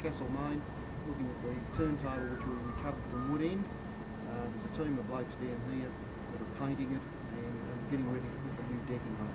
Castle Main, looking at the turntable which we recovered from Wood End. There's a team of blokes down here that are painting it and getting ready to put the new decking on.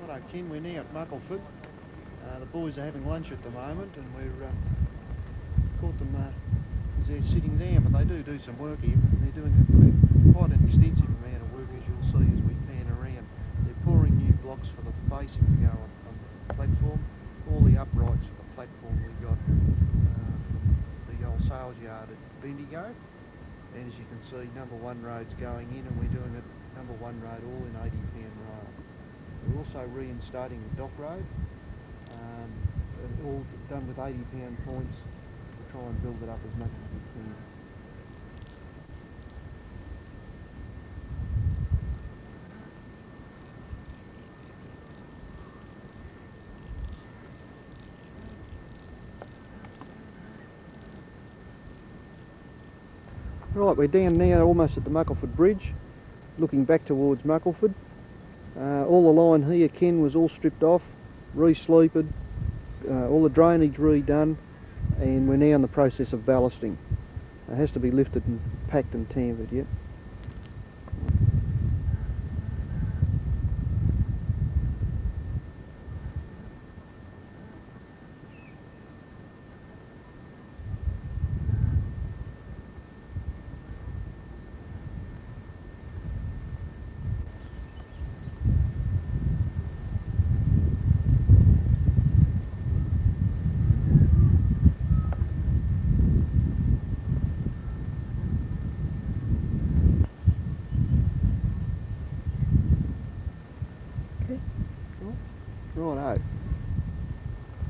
Righto Ken, we're now at Muckleford. The boys are having lunch at the moment and we've caught them as they're sitting down, but they do some work here. They're doing quite an extensive amount of work, as you'll see as we pan around. They're pouring new blocks for the facing to go on the platform. All the uprights for the platform we got from the old sales yard at Bendigo. And as you can see, number 1 road's going in and we're doing it number 1 road all in 80-pound rail. We're also reinstating the dock road, all done with 80-pound points to try and build it up as much as we can. Right, we're down now almost at the Muckleford Bridge, looking back towards Muckleford. All the line here, Ken, was all stripped off, re-sleeped, all the drainage redone, and we're now in the process of ballasting. It has to be lifted and packed and tampered yet. Righto.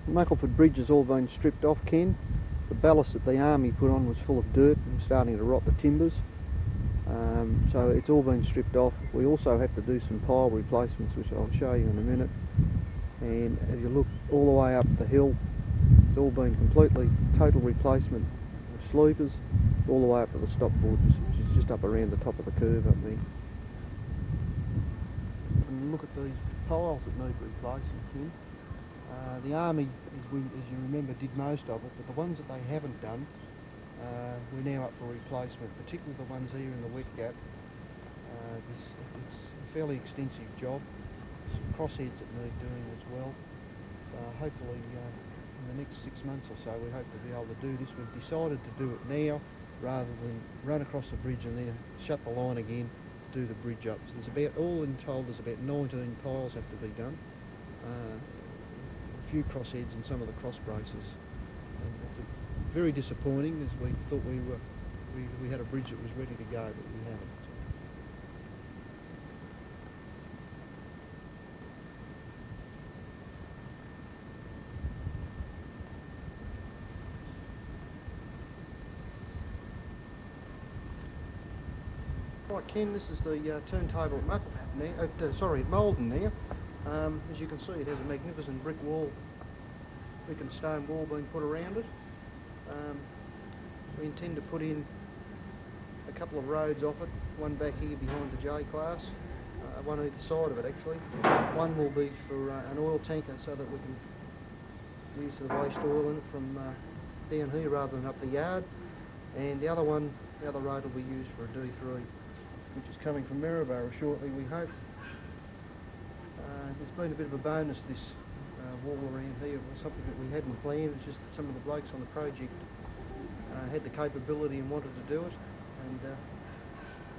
The Muckleford Bridge has all been stripped off, Ken. The ballast that the army put on was full of dirt and starting to rot the timbers. So it's all been stripped off. We also have to do some pile replacements, which I'll show you in a minute. And as you look all the way up the hill, it's all been completely total replacement of sleepers all the way up to the stop boards, which is just up around the top of the curve up there. And look at these piles that need replacing, Ken. The army, as you remember, did most of it, but the ones that they haven't done, we're now up for replacement, particularly the ones here in the wet gap. It's a fairly extensive job. Some crossheads that need doing as well. Hopefully in the next 6 months or so we hope to be able to do this. We've decided to do it now rather than run across the bridge and then shut the line again, do the bridge up. So there's about, all in told, there's about 19 piles have to be done. A few crossheads and some of the cross braces. It's very disappointing, as we thought we had a bridge that was ready to go, but we haven't. Right, Ken, this is the turntable at Malden now. As you can see, it has a magnificent brick and stone wall being put around it. We intend to put in a couple of roads off it, one back here behind the J-class, one either side of it actually. One will be for an oil tanker so that we can use the waste oil in it from down here rather than up the yard. And the other road will be used for a D3, which is coming from Maryborough shortly, we hope. There's been a bit of a bonus, this wall around here. It was something that we hadn't planned. It's just that some of the blokes on the project had the capability and wanted to do it, and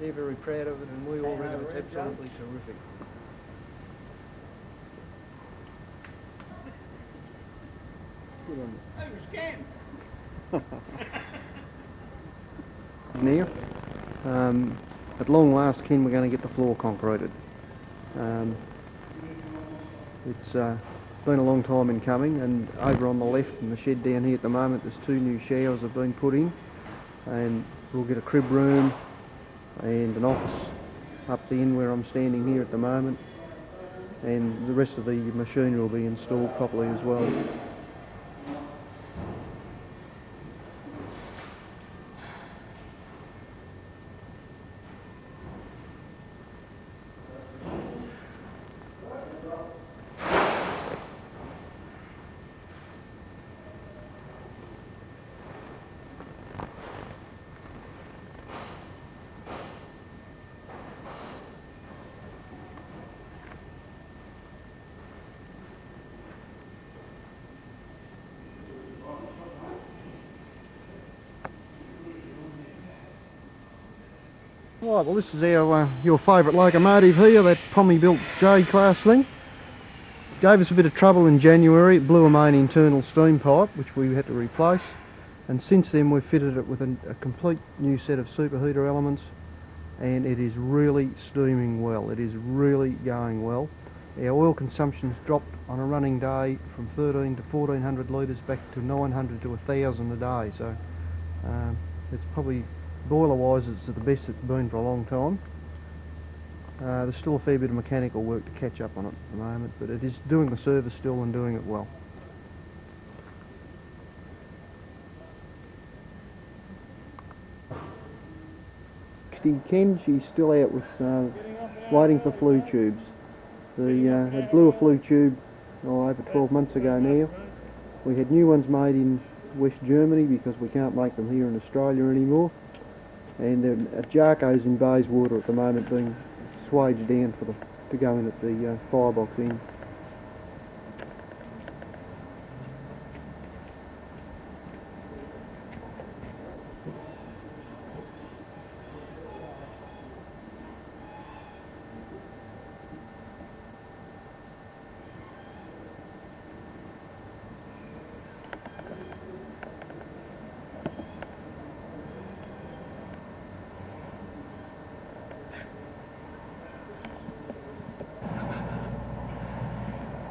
they're very proud of it, and we all reckon it's absolutely terrific. Good on you. Hey, we're scanned. Now, at long last, Ken, we're going to get the floor concreted. It's been a long time in coming, and over on the left in the shed down here at the moment, there's 2 new showers have been put in, and we'll get a crib room and an office up the end where I'm standing here at the moment, and the rest of the machinery will be installed properly as well. Right, well this is our your favourite locomotive here, that Pommy built J-class thing. Gave us a bit of trouble in January. It blew a main internal steam pipe which we had to replace, and since then we've fitted it with a complete new set of superheater elements, and it is really steaming well. It is really going well. Our oil consumption's dropped on a running day from 13 to 1400 litres back to 900 to 1000 a day, so it's probably, boiler wise, it's the best it's been for a long time. There's still a fair bit of mechanical work to catch up on it at the moment, but it is doing the service still and doing it well. Ken, she's still out with waiting for flue tubes. It blew a flue tube over 12 months ago now. We had new ones made in West Germany because we can't make them here in Australia anymore. And they're at Jarko's in Bayswater at the moment, being swaged down to go in at the firebox end.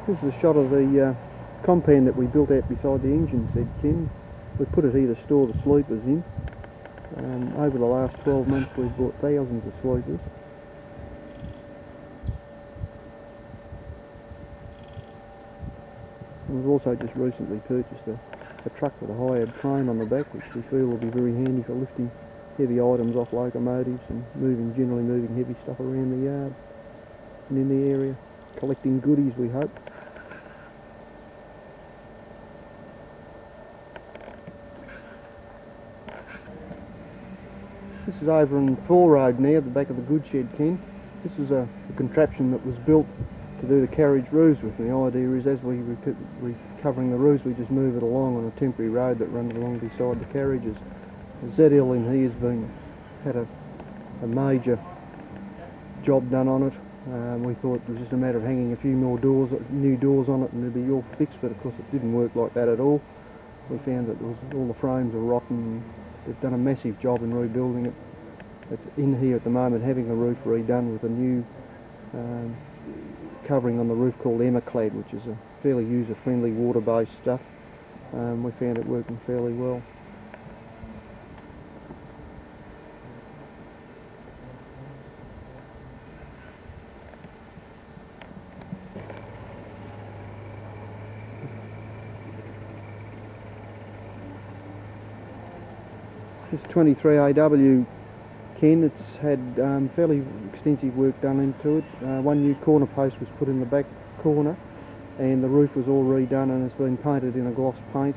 This is a shot of the compound that we built out beside the engine shed, Ken. We put it here to store the sleepers in. Over the last 12 months we've bought thousands of sleepers. And we've also just recently purchased a truck with a hired crane on the back, which we feel will be very handy for lifting heavy items off locomotives and generally moving heavy stuff around the yard and in the area, collecting goodies, we hope. This is over in Thor Road now, at the back of the goods shed, Ken. This is a contraption that was built to do the carriage roofs with. And the idea is, as we're covering the roofs, we just move it along on a temporary road that runs along beside the carriages. The ZL in here had a major job done on it. We thought it was just a matter of hanging a few more new doors on it, and it'd be all fixed, but of course it didn't work like that at all. We found that all the frames were rotten. They've done a massive job in rebuilding it. It's in here at the moment, having the roof redone with a new covering on the roof called McCorkelle, which is a fairly user-friendly water-based stuff. We found it working fairly well. This 23AW, Ken, it's had fairly extensive work done into it. One new corner post was put in the back corner, and the roof was all redone and has been painted in a gloss paint,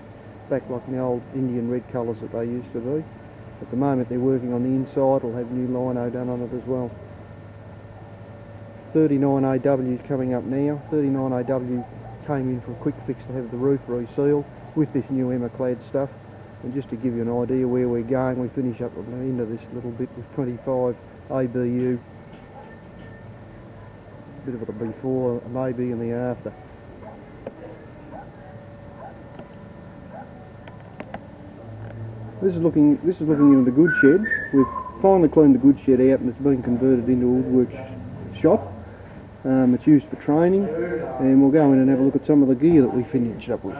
back like the old Indian red colours that they used to be. At the moment they're working on the inside. We'll have new lino done on it as well. 39AW is coming up now. 39AW came in for a quick fix to have the roof resealed with this new Emma-clad stuff. And just to give you an idea where we're going, we finish up at the end of this little bit with 25 ABU. Bit of the before, maybe, and the after. This is looking into the goods shed. We've finally cleaned the goods shed out and it's been converted into a woodwork shop. It's used for training, and we'll go in and have a look at some of the gear that we finished up with.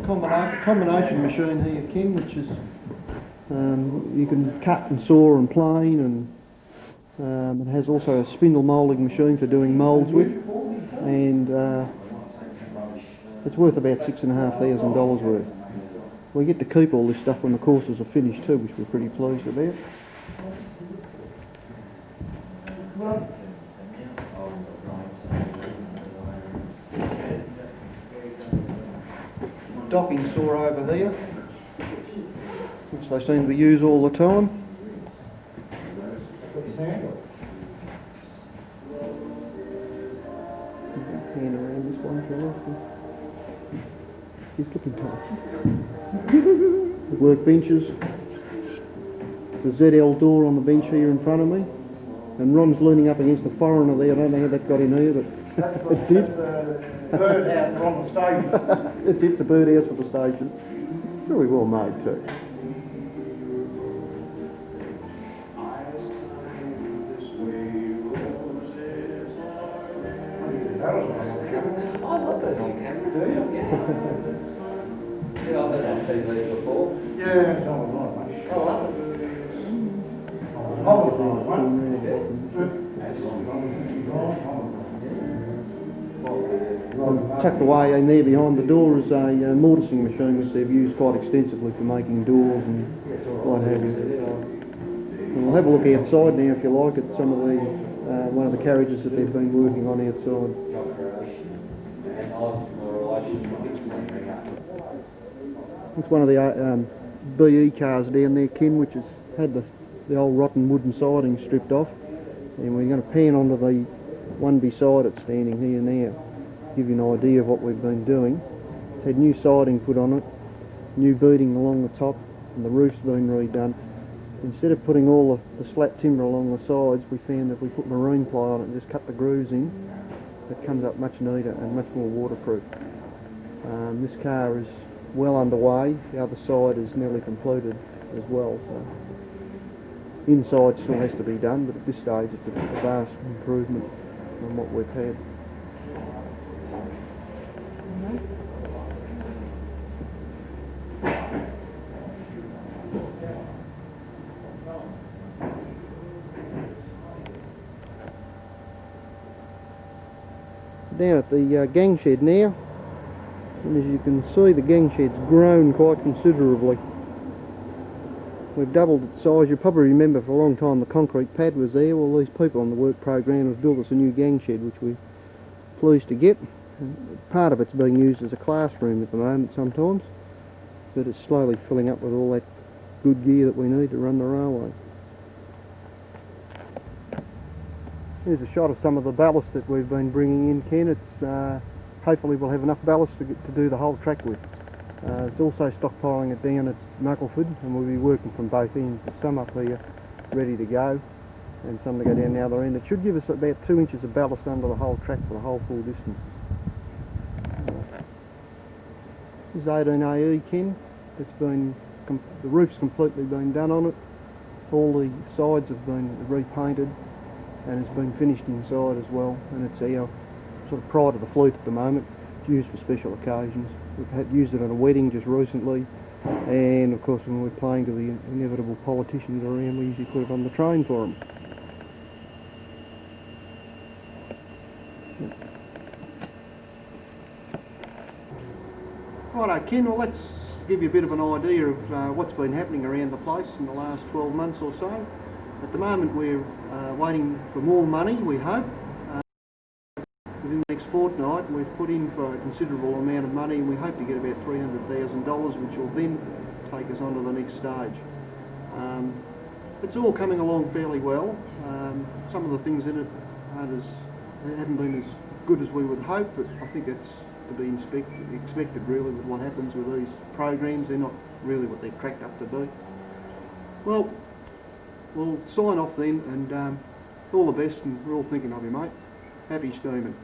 There's a combination machine here, Ken, which is you can cut and saw and plane, and it has also a spindle moulding machine for doing moulds with, and it's worth about $6,500 worth. We get to keep all this stuff when the courses are finished too, which we're pretty pleased about. Docking saw over here, which they seem to use all the time. Hand around this one, shall I? He's looking tight. The workbenches. The ZL door on the bench here in front of me. And Ron's leaning up against the foreigner there. I don't know how that got in here, but it did. Birdhouse on the station. It's the birdhouse for the station. Very well made too. I love that on camera, do you? Yeah, I've been on TV before. Yeah, it's on the line, mate. I love it. Tucked away in there behind the door is a mortising machine which they've used quite extensively for making doors and what have you. And we'll have a look outside now if you like at some of the one of the carriages that they've been working on outside. It's one of the BE cars down there, Ken, which has had the old rotten wooden siding stripped off, and we're going to pan onto the one beside it standing here now, give you an idea of what we've been doing. It's had new siding put on it, new beading along the top, and the roof's been redone. Instead of putting all the slat timber along the sides, we found that if we put marine ply on it and just cut the grooves in, it comes up much neater and much more waterproof. This car is well underway. The other side is nearly completed as well. So inside still has to be done, but at this stage it's a vast improvement on what we've had. Down at the gang shed now, and as you can see, the gang shed's grown quite considerably. We've doubled its size. You probably remember for a long time the concrete pad was there. Well, these people on the work program have built us a new gang shed, which we're pleased to get. And part of it's being used as a classroom at the moment sometimes, but it's slowly filling up with all that good gear that we need to run the railway. Here's a shot of some of the ballast that we've been bringing in, Ken. It's hopefully we'll have enough ballast to do the whole track with. It's also stockpiling it down at Muckleford, and we'll be working from both ends. There's some up here ready to go, and some to go down the other end. It should give us about 2 inches of ballast under the whole track for the whole full distance. This is 18AE, Ken. The roof's completely been done on it. All the sides have been repainted, and it's been finished inside as well, and it's our sort of pride of the fleet at the moment. It's used for special occasions. We've used it at a wedding just recently, and of course when we're playing to the inevitable politicians around, we usually put it on the train for them. Righto, Ken, well let's give you a bit of an idea of what's been happening around the place in the last 12 months or so. At the moment we're waiting for more money, we hope. Within the next fortnight we've put in for a considerable amount of money, and we hope to get about $300,000, which will then take us on to the next stage. It's all coming along fairly well. Some of the things in it haven't been as good as we would hope, but I think it's to be expected really with what happens with these programs. They're not really what they're cracked up to be. Well, we'll sign off then, and all the best, and we're all thinking of you, mate. Happy steaming.